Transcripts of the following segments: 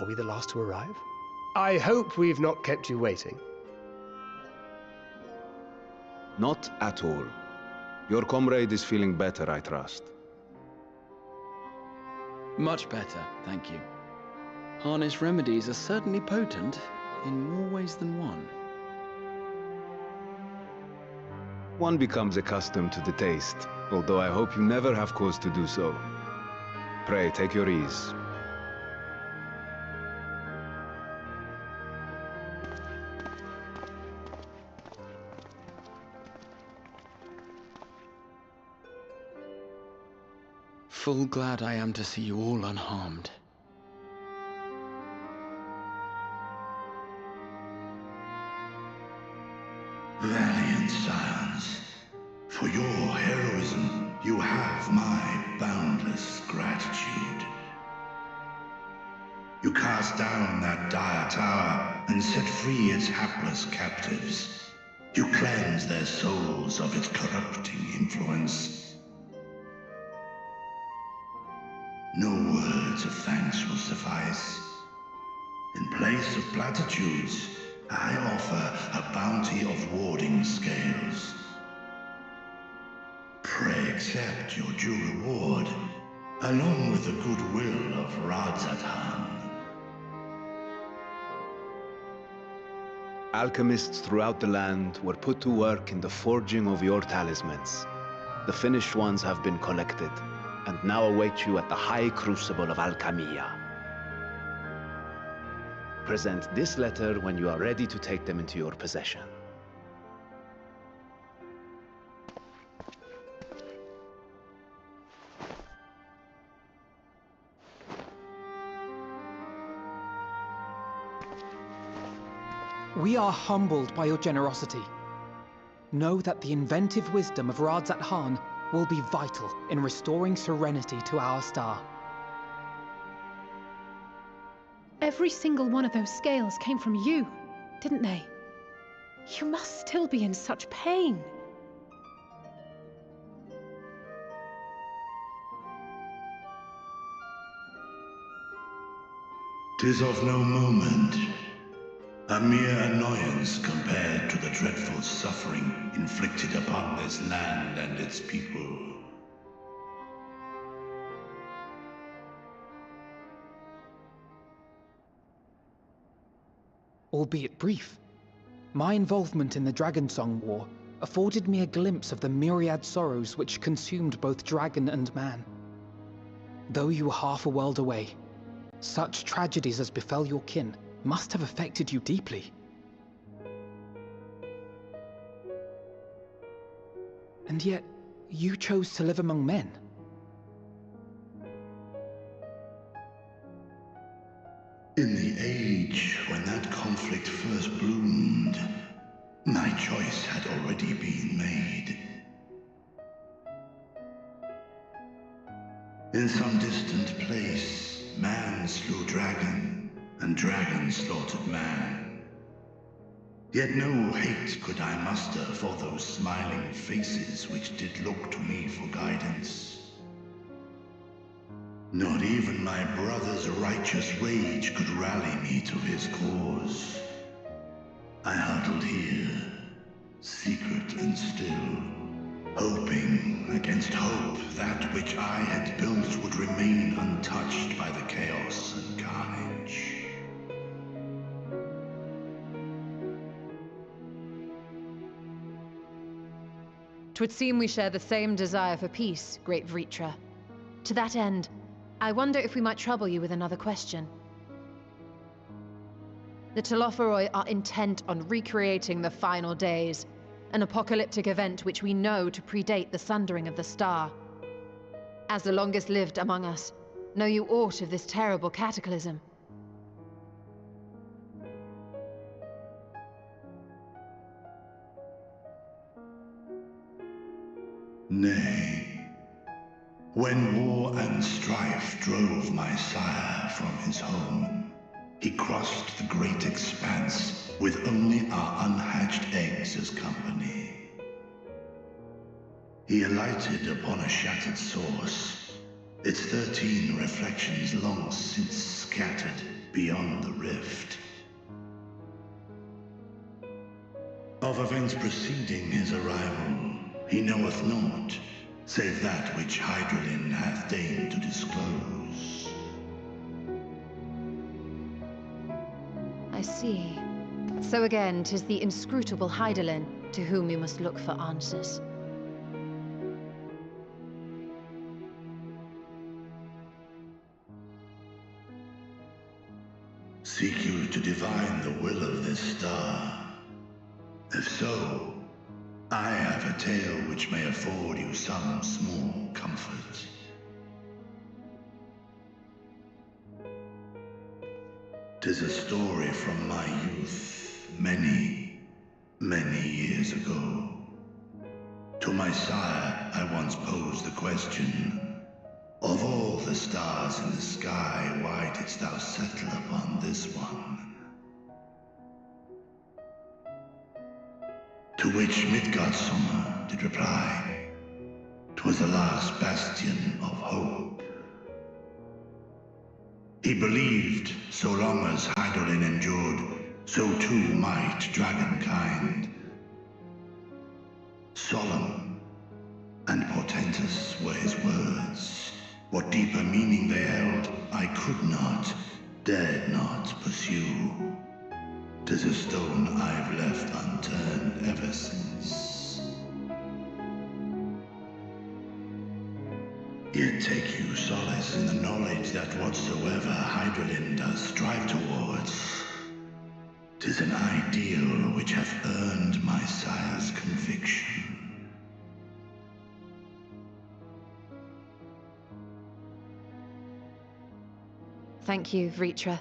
Are we the last to arrive? I hope we've not kept you waiting. Not at all. Your comrade is feeling better, I trust. Much better, thank you. Harness remedies are certainly potent, in more ways than one. One becomes accustomed to the taste, although I hope you never have cause to do so. Pray, take your ease. Full glad I am to see you all unharmed. Valiant scions, for your heroism, you have my boundless gratitude. You cast down that dire tower and set free its hapless captives. You cleanse their souls of its corrupting influence. No words of thanks will suffice. In place of platitudes, I offer a bounty of warding scales. Pray accept your due reward, along with the goodwill of Radzatan. Alchemists throughout the land were put to work in the forging of your talismans. The finished ones have been collected, and now await you at the High Crucible of Alchemia. Present this letter when you are ready to take them into your possession. We are humbled by your generosity. Know that the inventive wisdom of Radzat will be vital in restoring serenity to our star. Every single one of those scales came from you, didn't they? You must still be in such pain. "'Tis of no moment. A mere annoyance compared to the dreadful suffering inflicted upon this land and its people. Albeit brief, my involvement in the Dragonsong War afforded me a glimpse of the myriad sorrows which consumed both dragon and man. Though you were half a world away, such tragedies as befell your kin must have affected you deeply. And yet, you chose to live among men. In the age when that conflict first bloomed, my choice had already been made. In some distant place, man slew dragon, and dragon slaughtered man. Yet no hate could I muster for those smiling faces which did look to me for guidance. Not even my brother's righteous rage could rally me to his cause. I huddled here, secret and still, hoping against hope that which I had built would remain untouched by the chaos and carnage. Twould seem we share the same desire for peace, great Vritra. To that end, I wonder if we might trouble you with another question. The Telophoroi are intent on recreating the final days, an apocalyptic event which we know to predate the sundering of the star. As the longest lived among us, know you aught of this terrible cataclysm? Nay. When war and strife drove my sire from his home, he crossed the great expanse with only our unhatched eggs as company. He alighted upon a shattered source, its 13 reflections long since scattered beyond the rift. Of events preceding his arrival, he knoweth naught, save that which Hydralin hath deigned to disclose. I see. So again, 'tis the inscrutable Hydaelyn to whom we must look for answers. Seek you to divine the will of this star? If so, I have a tale which may afford you some small comfort. 'Tis a story from my youth, many, many years ago. To my sire, I once posed the question, of all the stars in the sky, why didst thou settle upon this one? To which Midgardsummer did reply, 'twas the last bastion of hope. He believed so long as Hydaelyn endured, so too might dragonkind. Solemn and portentous were his words. What deeper meaning they held, I could not, dared not pursue. 'Tis a stone I've left unturned ever since. Yet take you solace in the knowledge that whatsoever Hydaelyn does strive towards, 'tis an ideal which hath earned my sire's conviction. Thank you, Vritra.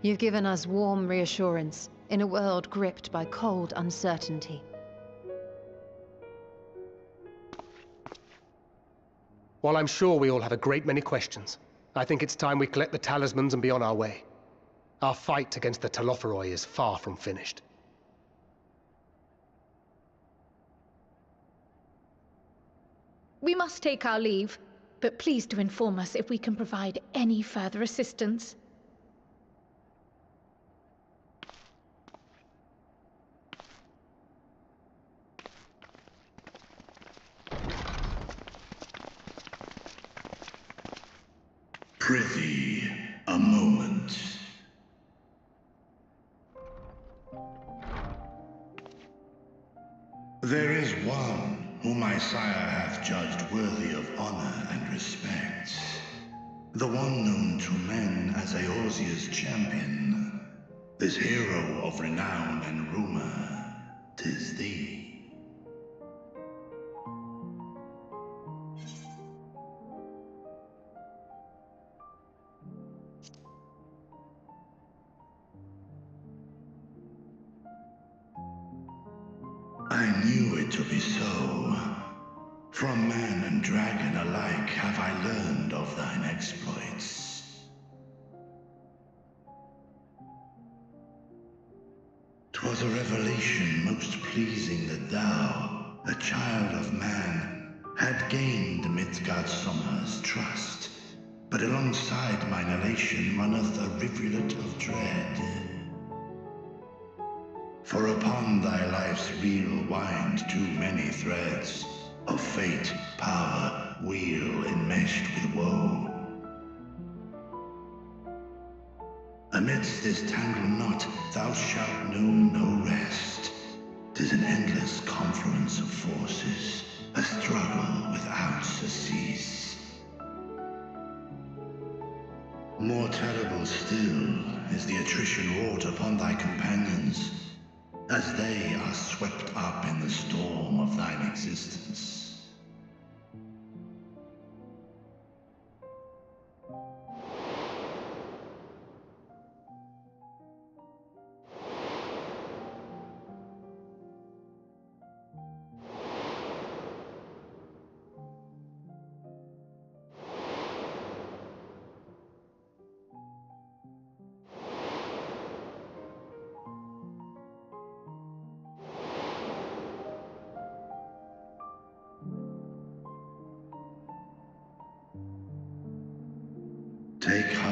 You've given us warm reassurance in a world gripped by cold uncertainty. While I'm sure we all have a great many questions, I think it's time we collect the talismans and be on our way. Our fight against the Telophoroi is far from finished. We must take our leave, but please do inform us if we can provide any further assistance. Prithee, a moment. There is one whom my sire hath judged worthy of honor and respect. The one known to men as Eorzea's champion. This hero of renown and rumor, 'tis thee. I knew it to be so. From man and dragon alike have I learned of thine exploits. 'Twas a revelation most pleasing that thou, a child of man, had gained Midgardsummer's trust. But alongside mine elation runneth a rivulet of dread. For upon thy life's reel wind too many threads of fate, power, weal enmeshed with woe. Amidst this tangled knot thou shalt know no rest. 'Tis an endless confluence of forces, a struggle without surcease. More terrible still is the attrition wrought upon thy companions, as they are swept up in the storm of thine existence.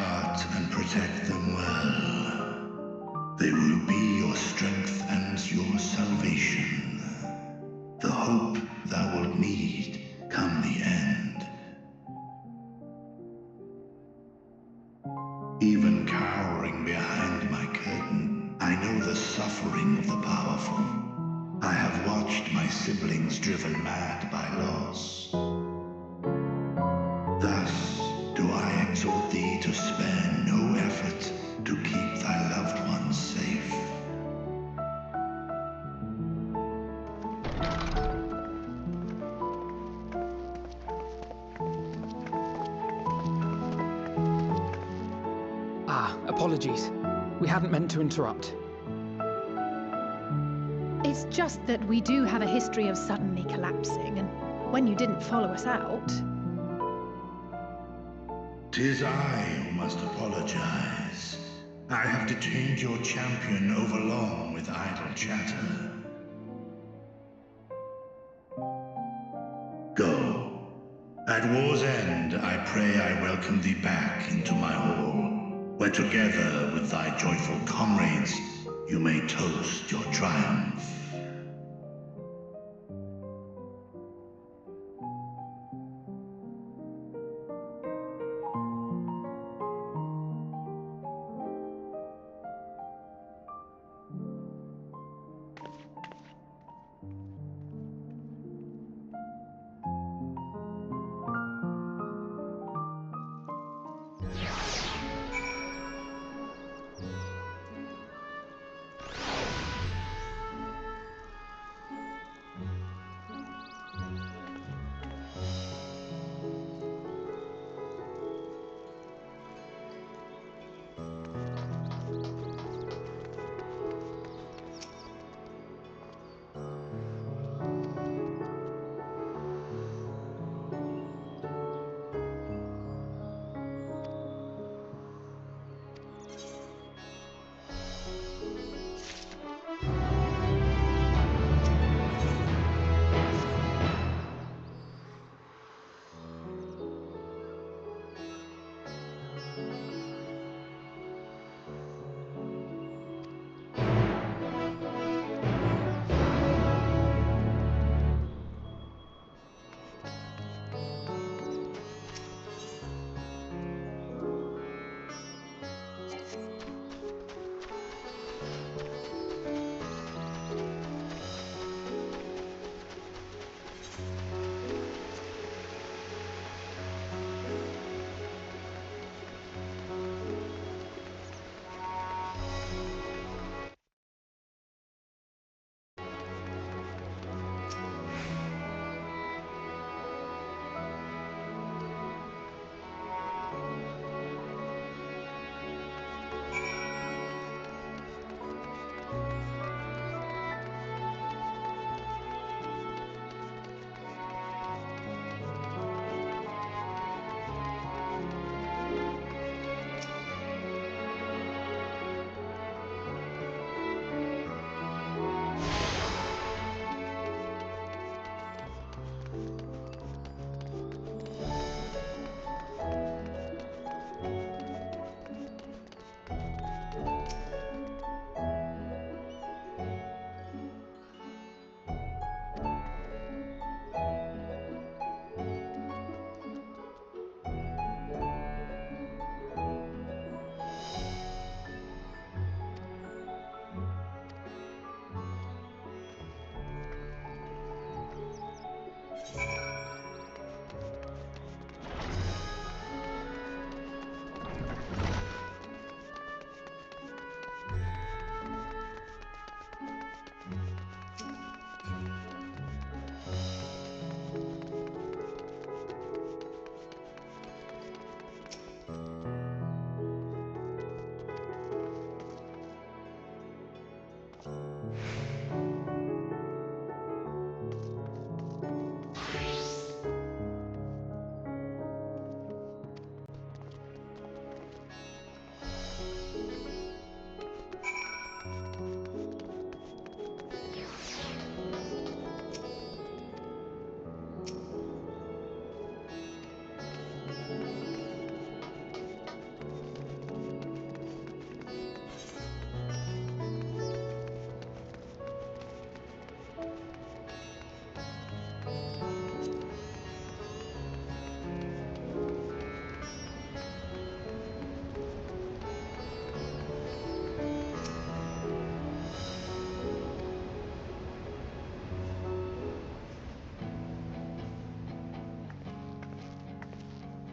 heart and protect them well. They will be your strength and your salvation. The hope thou wilt need come the end. Even cowering behind my curtain, I know the suffering of the powerful. I have watched my siblings driven mad by loss. Thus do I exhort thee to spare no effort to keep thy loved ones safe. Apologies. We hadn't meant to interrupt. It's just that we do have a history of suddenly collapsing, and when you didn't follow us out... 'Tis I who must apologize. I have detained your champion overlong with idle chatter. Go. At war's end, I pray I welcome thee back into my hall, where together with thy joyful comrades, you may toast your triumph.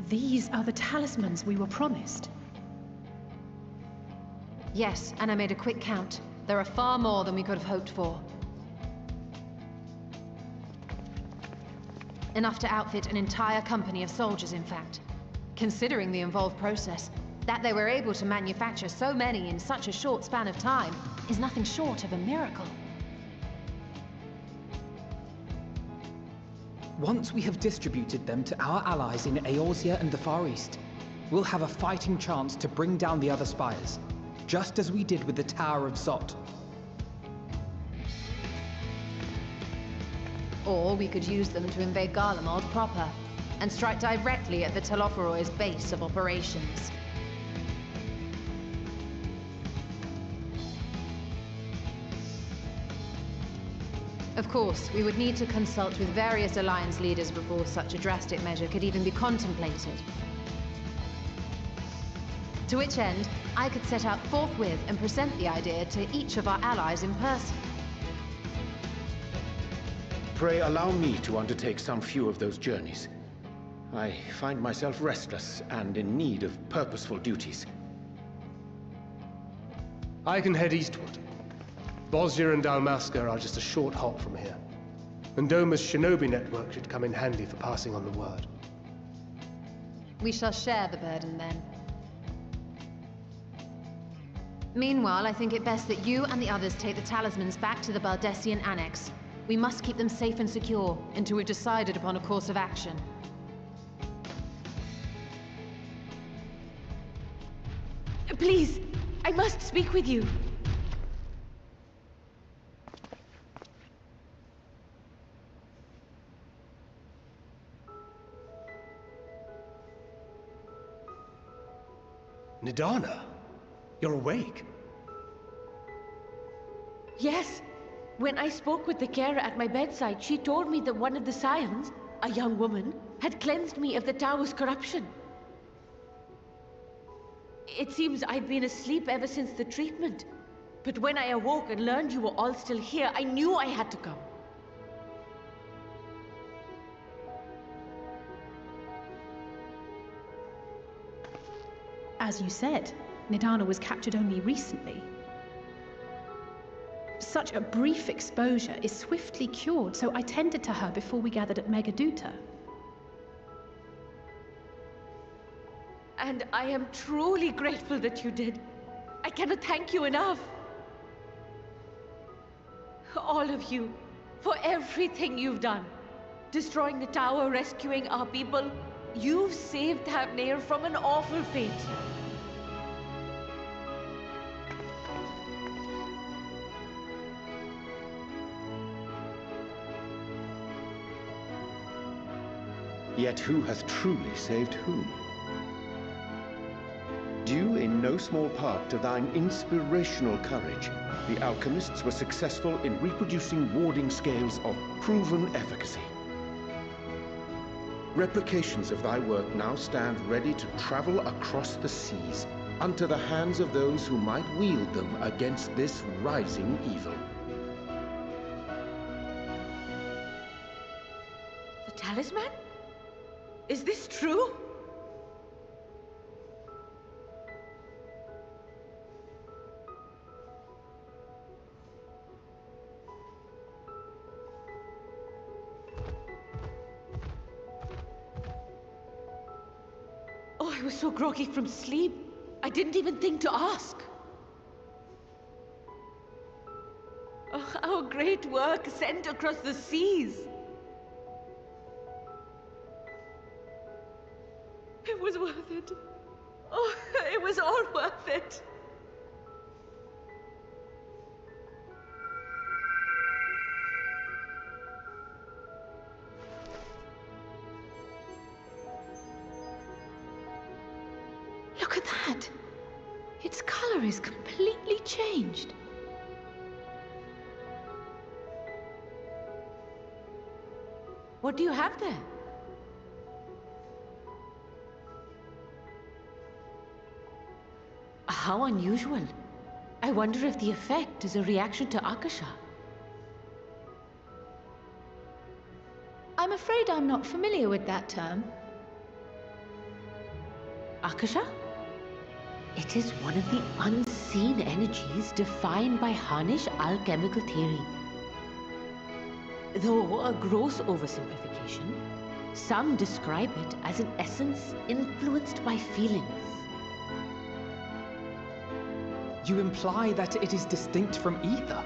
These are the talismans we were promised. Yes, and I made a quick count. There are far more than we could have hoped for. Enough to outfit an entire company of soldiers, in fact. Considering the involved process, that they were able to manufacture so many in such a short span of time is nothing short of a miracle. Once we have distributed them to our allies in Eorzea and the Far East, we'll have a fighting chance to bring down the other spires, just as we did with the Tower of Zot. Or we could use them to invade Garlemald proper, and strike directly at the Telophoroid's base of operations. Of course, we would need to consult with various Alliance leaders before such a drastic measure could even be contemplated. To which end, I could set out forthwith and present the idea to each of our allies in person. Pray allow me to undertake some few of those journeys. I find myself restless and in need of purposeful duties. I can head eastward. Bosnia and Dalmasca are just a short hop from here. And Doma's shinobi network should come in handy for passing on the word. We shall share the burden then. Meanwhile, I think it best that you and the others take the talismans back to the Baldessian Annex. We must keep them safe and secure until we've decided upon a course of action. Please, I must speak with you. Nidana, you're awake. Yes. When I spoke with the carer at my bedside, she told me that one of the scions, a young woman, had cleansed me of the tower's corruption. It seems I'd been asleep ever since the treatment. But when I awoke and learned you were all still here, I knew I had to come. As you said, Nidana was captured only recently. Such a brief exposure is swiftly cured, so I tended to her before we gathered at Megaduta. And I am truly grateful that you did. I cannot thank you enough. All of you, for everything you've done. Destroying the tower, rescuing our people. You've saved Thavnair from an awful fate. Yet who hath truly saved whom? Due in no small part to thine inspirational courage, the alchemists were successful in reproducing warding scales of proven efficacy. Replications of thy work now stand ready to travel across the seas, unto the hands of those who might wield them against this rising evil. The talisman? Is this true? Oh, I was so groggy from sleep. I didn't even think to ask. Oh, our great work sent across the seas. It was worth it. Oh, it was all worth it. Look at that! Its color is completely changed. What do you have there? How unusual. I wonder if the effect is a reaction to Akasha. I'm afraid I'm not familiar with that term. Akasha? It is one of the unseen energies defined by Harnish alchemical theory. Though a gross oversimplification, some describe it as an essence influenced by feelings. You imply that it is distinct from ether?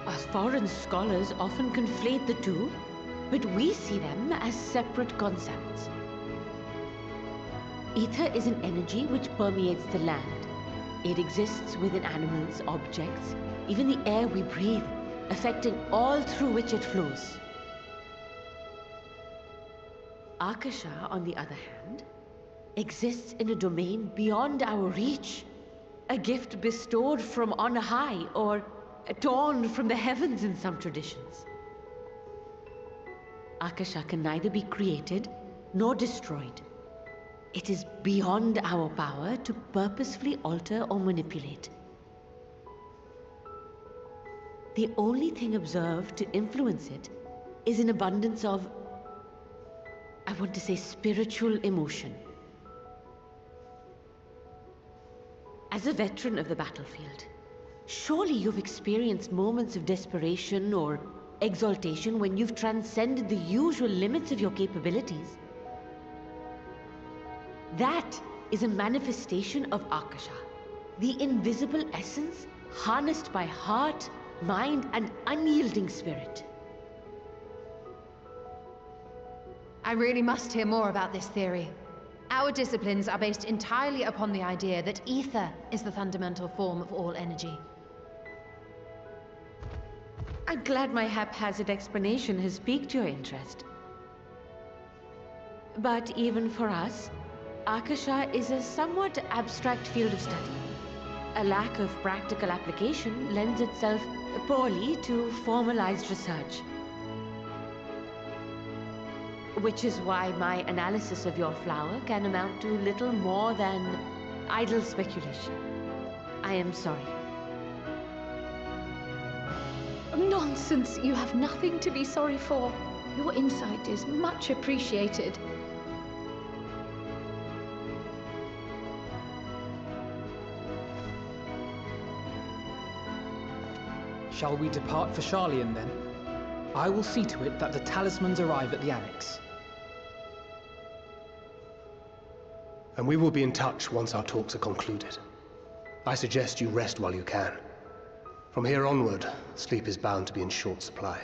Us foreign scholars often conflate the two, but we see them as separate concepts. Ether is an energy which permeates the land. It exists within animals, objects, even the air we breathe, affecting all through which it flows. Akasha, on the other hand, exists in a domain beyond our reach. A gift bestowed from on high, or torn from the heavens in some traditions. Akasha can neither be created nor destroyed. It is beyond our power to purposefully alter or manipulate. The only thing observed to influence it is an abundance of, I want to say, spiritual emotion. As a veteran of the battlefield, surely you've experienced moments of desperation or exaltation when you've transcended the usual limits of your capabilities. That is a manifestation of Akasha, the invisible essence harnessed by heart, mind, and unyielding spirit. I really must hear more about this theory. Our disciplines are based entirely upon the idea that ether is the fundamental form of all energy. I'm glad my haphazard explanation has piqued your interest. But even for us, Akasha is a somewhat abstract field of study. A lack of practical application lends itself poorly to formalized research. Which is why my analysis of your flower can amount to little more than idle speculation. I am sorry. Nonsense! You have nothing to be sorry for. Your insight is much appreciated. Shall we depart for Charlian then? I will see to it that the talismans arrive at the Annex. And we will be in touch once our talks are concluded. I suggest you rest while you can. From here onward, sleep is bound to be in short supply.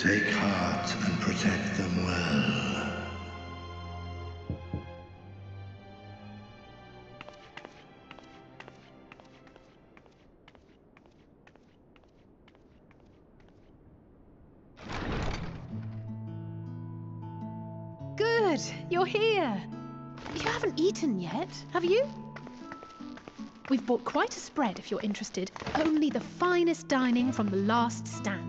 Take heart and protect them well. Good, you're here. You haven't eaten yet, have you? We've bought quite a spread if you're interested. Only the finest dining from the last stand.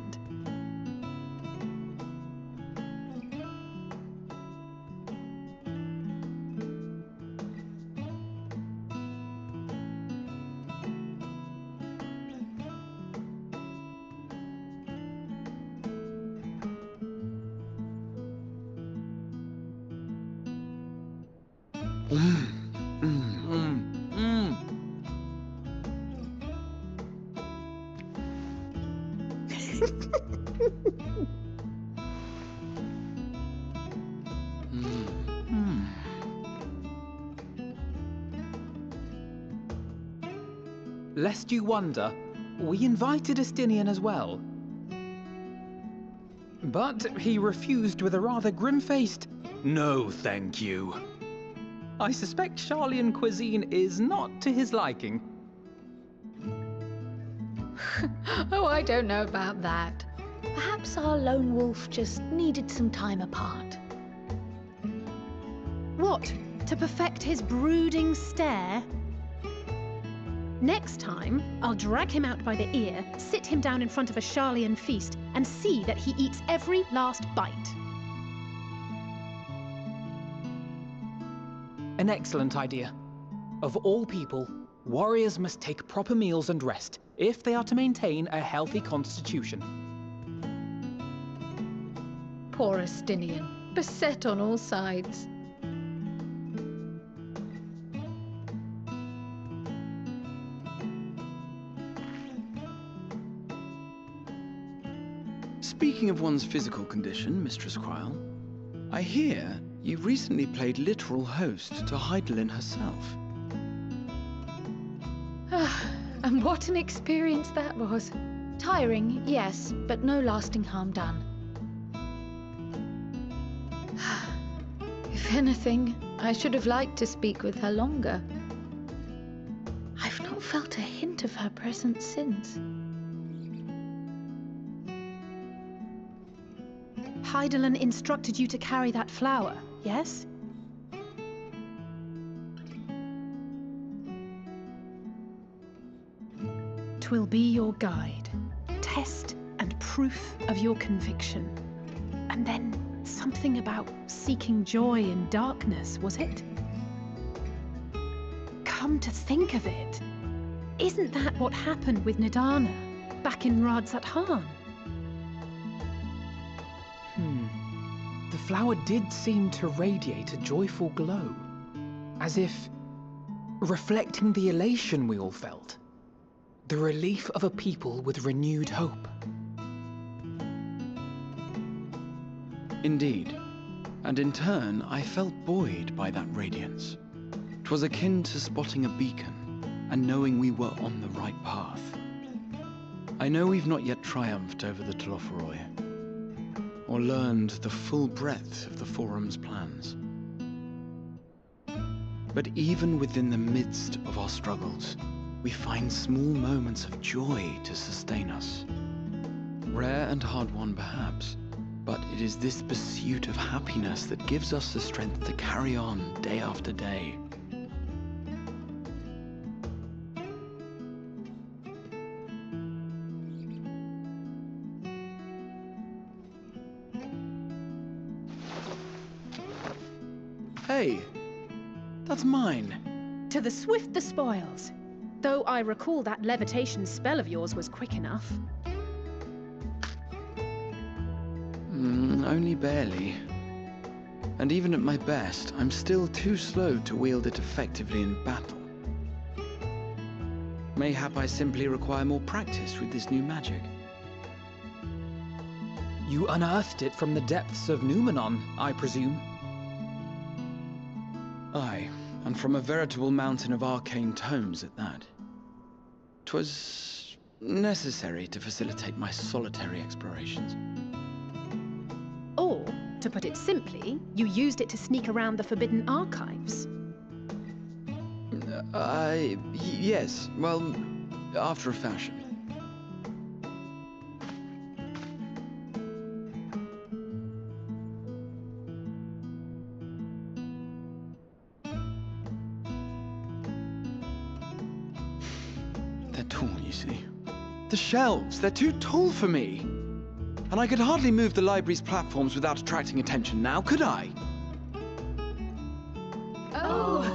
Lest you wonder, we invited Estinian as well. But he refused with a rather grim-faced, "No, thank you." I suspect Charlian cuisine is not to his liking. Oh, I don't know about that. Perhaps our lone wolf just needed some time apart. What? To perfect his brooding stare? Next time, I'll drag him out by the ear, sit him down in front of a Charlian feast, and see that he eats every last bite. An excellent idea. Of all people, warriors must take proper meals and rest if they are to maintain a healthy constitution. Poor Estinian, beset on all sides. Speaking of one's physical condition, Mistress Quile, I hear you recently played literal host to Heidelin herself. And what an experience that was. Tiring, yes, but no lasting harm done. If anything, I should have liked to speak with her longer. I've not felt a hint of her presence since. Heidelin instructed you to carry that flower, yes? Twill be your guide, test and proof of your conviction. And then something about seeking joy in darkness, was it? Come to think of it, isn't that what happened with Nidana back in Radzat-Han? The flower did seem to radiate a joyful glow, as if reflecting the elation we all felt, the relief of a people with renewed hope. Indeed, and in turn I felt buoyed by that radiance. 'Twas akin to spotting a beacon and knowing we were on the right path. I know we've not yet triumphed over the Telophoroi, or learned the full breadth of the Forum's plans. But even within the midst of our struggles, we find small moments of joy to sustain us. Rare and hard-won perhaps, but it is this pursuit of happiness that gives us the strength to carry on day after day. Hey, that's mine. To the swift the spoils. Though I recall that levitation spell of yours was quick enough. Only barely. And even at my best, I'm still too slow to wield it effectively in battle. Mayhap I simply require more practice with this new magic. You unearthed it from the depths of Numenon, I presume? Aye, and from a veritable mountain of arcane tomes at that. 'Twas necessary to facilitate my solitary explorations. To put it simply, you used it to sneak around the Forbidden Archives. Yes. Well, after a fashion. They're tall, you see. The shelves, they're too tall for me. And I could hardly move the library's platforms without attracting attention now, could I? Oh!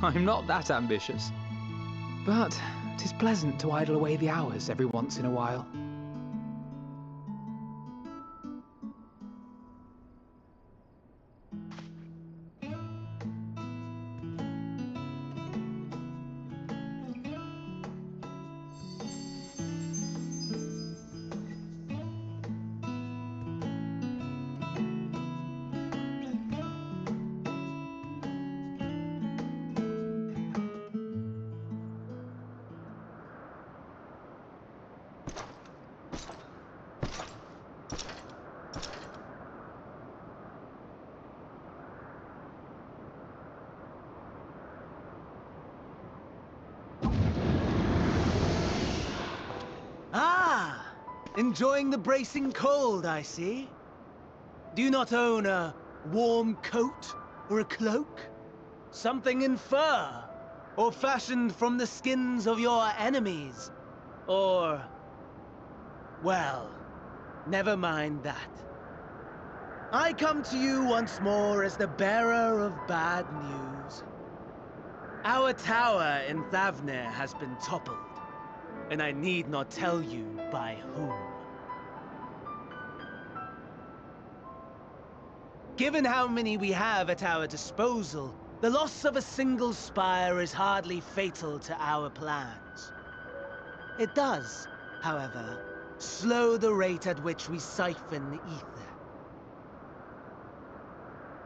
I'm not that ambitious. But 'tis pleasant to idle away the hours every once in a while. Ah! Enjoying the bracing cold, I see. Do you not own a warm coat or a cloak? Something in fur? Or fashioned from the skins of your enemies? Or... well, never mind that. I come to you once more as the bearer of bad news. Our tower in Thavnir has been toppled, and I need not tell you by whom. Given how many we have at our disposal, the loss of a single spire is hardly fatal to our plans. It does, however, slow the rate at which we siphon the ether.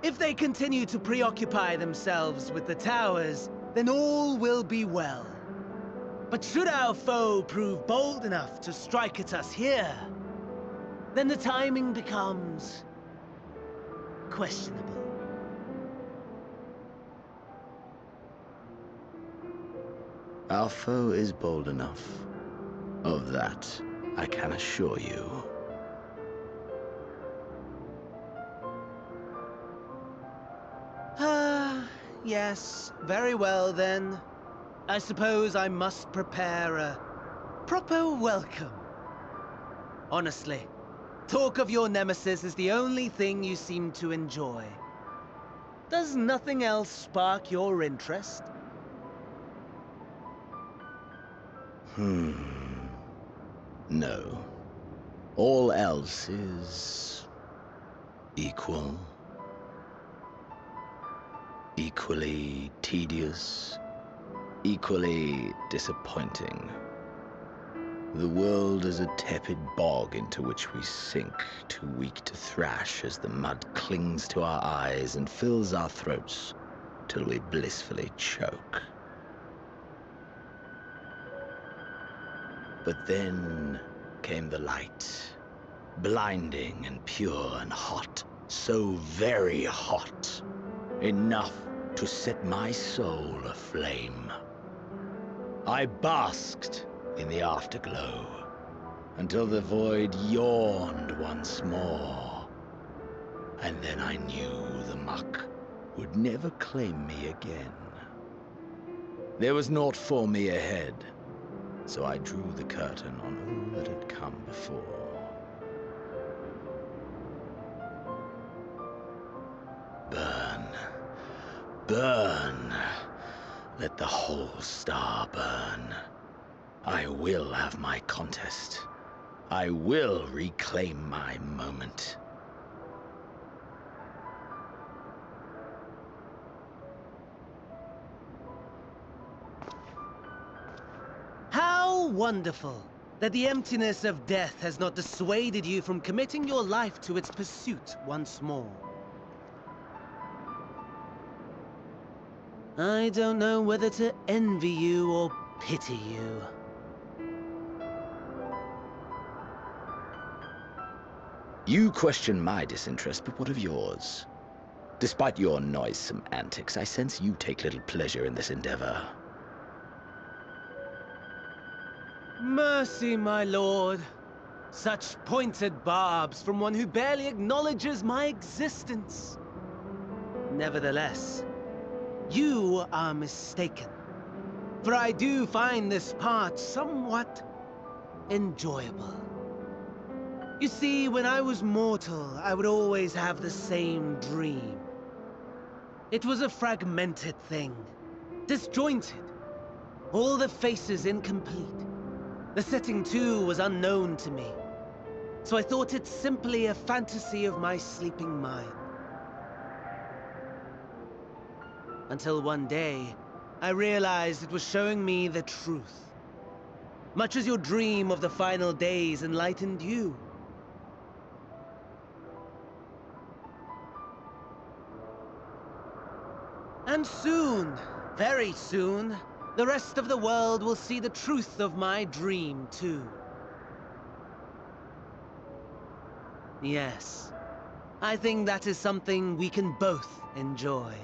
If they continue to preoccupy themselves with the towers, then all will be well. But should our foe prove bold enough to strike at us here, then the timing becomes questionable. Our foe is bold enough. Of that, I can assure you. Yes, very well then. I suppose I must prepare a proper welcome. Honestly, talk of your nemesis is the only thing you seem to enjoy. Does nothing else spark your interest? No. All else is... equal. Equally tedious. Equally disappointing. The world is a tepid bog into which we sink, too weak to thrash as the mud clings to our eyes and fills our throats till we blissfully choke. But then came the light, blinding and pure and hot, so very hot, enough to set my soul aflame. I basked in the afterglow until the void yawned once more, and then I knew the muck would never claim me again. There was naught for me ahead, so I drew the curtain on all that had come before. Burn, burn, Let the whole star burn. I will have my contest. I will reclaim my moment. How wonderful that the emptiness of death has not dissuaded you from committing your life to its pursuit once more. I don't know whether to envy you or pity you. You question my disinterest, but what of yours? Despite your noisome antics, I sense you take little pleasure in this endeavor. Mercy, my lord. Such pointed barbs from one who barely acknowledges my existence. Nevertheless, you are mistaken. For I do find this part somewhat enjoyable. You see, when I was mortal, I would always have the same dream. It was a fragmented thing, disjointed, all the faces incomplete. The setting, too, was unknown to me, so I thought it simply a fantasy of my sleeping mind. Until one day, I realized it was showing me the truth. Much as your dream of the final days enlightened you. And soon, very soon, the rest of the world will see the truth of my dream, too. Yes, I think that is something we can both enjoy.